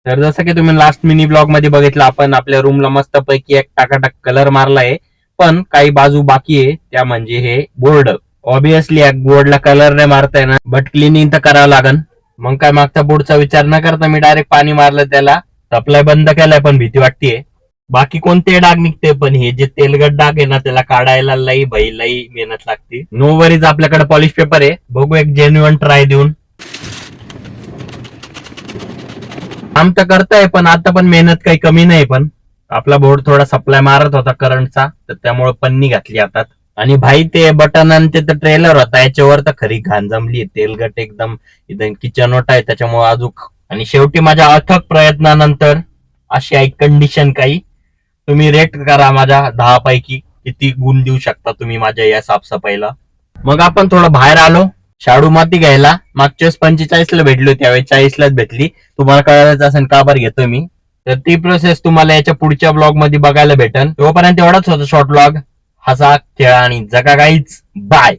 तर जसं की तुम्ही लास्ट मिनी ब्लॉग मध्ये बघितलं, आपण आपल्या रूमला मस्तपैकी एक टाकाटाक कलर मारलाय, पण काही बाजू बाकी आहे, त्या म्हणजे हे बोर्ड. ऑब्विसली या बोर्डला कलर नाही मारताय ना, बट क्लिनिंग तर करावं लागन. मग काय मागचा पुढचा विचार न करता मी डायरेक्ट पाणी मारलं त्याला, सप्लाय बंद केलाय, पण भीती वाटतेय. बाकी कोणते डाग निघते, पण हे जे तेलगट डाग आहे ना, त्याला काढायला लई मेहनत लागते. नो वरीज, आपल्याकडे पॉलिश पेपर आहे, बघू एक जेन्युइन ट्राय देऊन. काम तर करताय, पण आता पण मेहनत काही कमी नाही. पण आपला बोर्ड थोडा सप्लाय मारत होता करंटचा, तर त्यामुळे पन्नी घातली हातात. आणि भाई ते बटन आणि ते ट्रेलर होता, याच्यावर तर खरी घाण जमली, तेलगट एकदम एकदम किचनोट आहे त्याच्यामुळे अजूक. आणि शेवटी माझ्या अथक प्रयत्नानंतर अशी आहे कंडिशन. काही तुम्ही रेट करा, माझ्या 10 पैकी किती गुण देऊ शकता तुम्ही माझ्या या साफसफाईला. मग आपण थोडं बाहेर आलो शाडू माती घ्यायला. मागच्या वेळेस 45 ला भेटली होती, त्यावेळेस 40 लाच भेटली. तुम्हाला कळायचं असेल का बरं घेतोय मी. तर ती प्रोसेस तुम्हाला याच्या पुढच्या ब्लॉग मध्ये बघायला भेटेल. तोपर्यंत एवढाच होता शॉर्ट ब्लॉग. हसा खेळा आणि जगा गाईच. बाय.